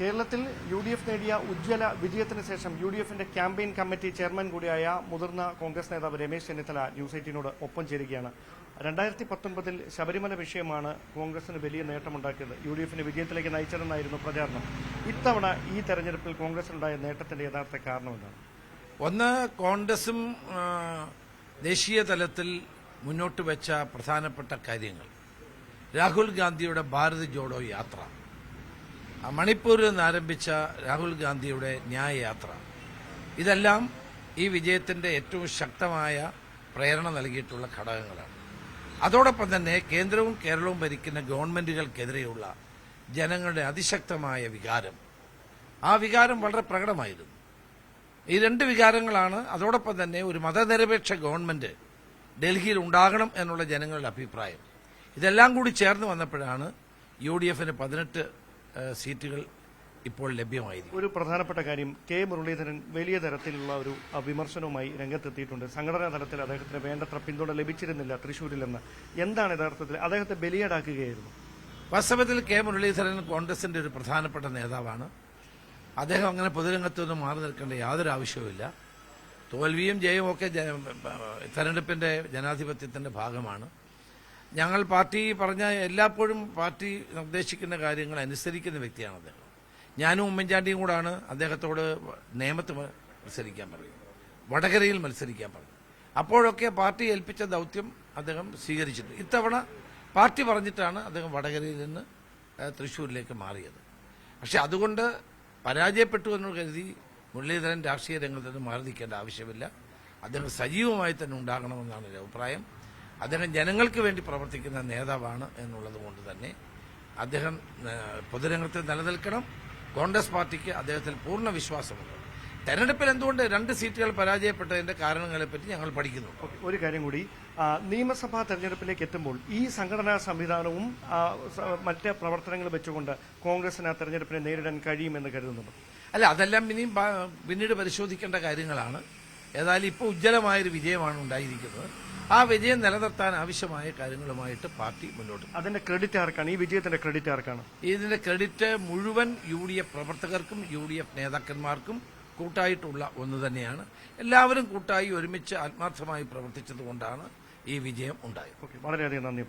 കേരളത്തിൽ UDF നേടിയ ഉജ്ജ്വല വിജയത്തിന് ശേഷം UDFന്റെ ക്യാമ്പയിൻ കമ്മിറ്റി ചെയർമാൻ കൂടിയായ മുതിർന്ന കോൺഗ്രസ് നേതാവ് രമേശ് ചെന്നിത്തല ന്യൂസ് 18നോട് ഒപ്പം ചേരുകയാണ്. 2019-ൽ ശബരിമല വിഷയമാണ് കോൺഗ്രസിന് വലിയ നേട്ടമുണ്ടാക്കിയത്, UDFനെ വിജയത്തിലേക്ക് നയിച്ചതെന്നായിരുന്നു പ്രചാരണം. ഇത്തവണ ഈ തെരഞ്ഞെടുപ്പിൽ കോൺഗ്രസിനുണ്ടായ നേട്ടത്തിന്റെ യഥാർത്ഥ കാരണം എന്താണ്? ഒന്ന്, കോൺഗ്രസും ദേശീയ തലത്തിൽ മുന്നോട്ട് വെച്ച പ്രധാനപ്പെട്ട കാര്യങ്ങൾ, രാഹുൽ ഗാന്ധിയുടെ ഭാരത് ജോഡോ യാത്ര, മണിപ്പൂരിൽ നിന്ന് ആരംഭിച്ച രാഹുൽ ഗാന്ധിയുടെ ന്യായയാത്ര, ഇതെല്ലാം ഈ വിജയത്തിന്റെ ഏറ്റവും ശക്തമായ പ്രേരണ നൽകിയിട്ടുള്ള ഘടകങ്ങളാണ്. അതോടൊപ്പം തന്നെ കേന്ദ്രവും കേരളവും ഭരിക്കുന്ന ഗവൺമെന്റുകൾക്കെതിരെയുള്ള ജനങ്ങളുടെ അതിശക്തമായ വികാരം, ആ വികാരം വളരെ പ്രകടമായിരുന്നു. ഈ രണ്ട് വികാരങ്ങളാണ്. അതോടൊപ്പം തന്നെ ഒരു മതനിരപേക്ഷ ഗവൺമെന്റ് ഡൽഹിയിൽ ഉണ്ടാകണം എന്നുള്ള ജനങ്ങളുടെ അഭിപ്രായം, ഇതെല്ലാം കൂടി ചേർന്ന് വന്നപ്പോഴാണ് UDFന് 18 സീറ്റുകൾ ഇപ്പോൾ ലഭ്യമായിരിക്കും. ഒരു പ്രധാനപ്പെട്ട കാര്യം, കെ മുരളീധരൻ വലിയ തരത്തിലുള്ള ഒരു വിമർശനവുമായി രംഗത്തെത്തിയിട്ടുണ്ട്. സംഘടനാ തലത്തിൽ അദ്ദേഹത്തിന് വേണ്ടത്ര പിന്തുണ ലഭിച്ചിരുന്നില്ല തൃശ്ശൂരിലെന്ന്. എന്താണ് യഥാർത്ഥത്തിൽ അദ്ദേഹത്തെ ബലിയാടാക്കുകയായിരുന്നു? വാസ്തവത്തിൽ കെ മുരളീധരൻ കോൺഗ്രസിന്റെ ഒരു പ്രധാനപ്പെട്ട നേതാവാണ്. അദ്ദേഹം അങ്ങനെ പൊതുരംഗത്തൊന്നും മാറി നിൽക്കേണ്ട യാതൊരു ആവശ്യവുമില്ല. തോൽവിയും ജയവും ഒക്കെ തെരഞ്ഞെടുപ്പിന്റെ ജനാധിപത്യത്തിന്റെ ഭാഗമാണ്. ഞങ്ങൾ പാർട്ടി പറഞ്ഞ എല്ലായ്പ്പോഴും പാർട്ടി നിർദ്ദേശിക്കുന്ന കാര്യങ്ങൾ അനുസരിക്കുന്ന വ്യക്തിയാണ് അദ്ദേഹം. ഞാനും ഉമ്മൻചാണ്ടിയും കൂടാണ് അദ്ദേഹത്തോട് നേമത്ത് മത്സരിക്കാൻ പറയുന്നത്, വടകരയിൽ മത്സരിക്കാൻ പറഞ്ഞു. അപ്പോഴൊക്കെ പാർട്ടി ഏൽപ്പിച്ച ദൌത്യം അദ്ദേഹം സ്വീകരിച്ചിട്ടുണ്ട്. ഇത്തവണ പാർട്ടി പറഞ്ഞിട്ടാണ് അദ്ദേഹം വടകരയിൽ നിന്ന് തൃശ്ശൂരിലേക്ക് മാറിയത്. പക്ഷെ അതുകൊണ്ട് പരാജയപ്പെട്ടു എന്ന് കരുതി മുരളീധരൻ രാഷ്ട്രീയ രംഗത്ത് നിന്ന് മാറി നിൽക്കേണ്ട ആവശ്യമില്ല. അദ്ദേഹം സജീവമായി തന്നെ ഉണ്ടാകണമെന്നാണ് എൻ്റെ അഭിപ്രായം. അദ്ദേഹം ജനങ്ങൾക്ക് വേണ്ടി പ്രവർത്തിക്കുന്ന നേതാവാണ് എന്നുള്ളത് കൊണ്ട് തന്നെ അദ്ദേഹം പൊതുരംഗത്ത് നിലനിൽക്കണം. കോൺഗ്രസ് പാർട്ടിക്ക് അദ്ദേഹത്തിൽ പൂർണ്ണ വിശ്വാസമുണ്ട്. തെരഞ്ഞെടുപ്പിൽ എന്തുകൊണ്ട് 2 സീറ്റുകൾ പരാജയപ്പെട്ടതിന്റെ കാരണങ്ങളെപ്പറ്റി ഞങ്ങൾ പഠിക്കുന്നു. ഒരു കാര്യം കൂടി, നിയമസഭാ തെരഞ്ഞെടുപ്പിലേക്ക് എത്തുമ്പോൾ ഈ സംഘടനാ സംവിധാനവും മറ്റ് പ്രവർത്തനങ്ങൾ വെച്ചുകൊണ്ട് കോൺഗ്രസിന് ആ തെരഞ്ഞെടുപ്പിനെ നേരിടാൻ കഴിയുമെന്ന് കരുതുന്നുണ്ട്? അല്ല, അതെല്ലാം ഇനിയും പിന്നീട് പരിശോധിക്കേണ്ട കാര്യങ്ങളാണ്. ഏതായാലും ഇപ്പോൾ ഉജ്ജ്വലമായൊരു വിജയമാണ് ഉണ്ടായിരിക്കുന്നത്. ആ വിജയം നിലനിർത്താൻ ആവശ്യമായ കാര്യങ്ങളുമായിട്ട് പാർട്ടി മുന്നോട്ട്. അതിന്റെ ക്രെഡിറ്റ് ആർക്കാണ്? ഈ വിജയത്തിന്റെ ക്രെഡിറ്റ് ആർക്കാണ്? ഇതിന്റെ ക്രെഡിറ്റ് മുഴുവൻ UDF പ്രവർത്തകർക്കും UDF നേതാക്കന്മാർക്കും കൂട്ടായിട്ടുള്ള ഒന്ന് തന്നെയാണ്. എല്ലാവരും കൂട്ടായി ഒരുമിച്ച് ആത്മാർത്ഥമായി പ്രവർത്തിച്ചതുകൊണ്ടാണ് ഈ വിജയം ഉണ്ടായത്. വളരെയധികം നന്ദി.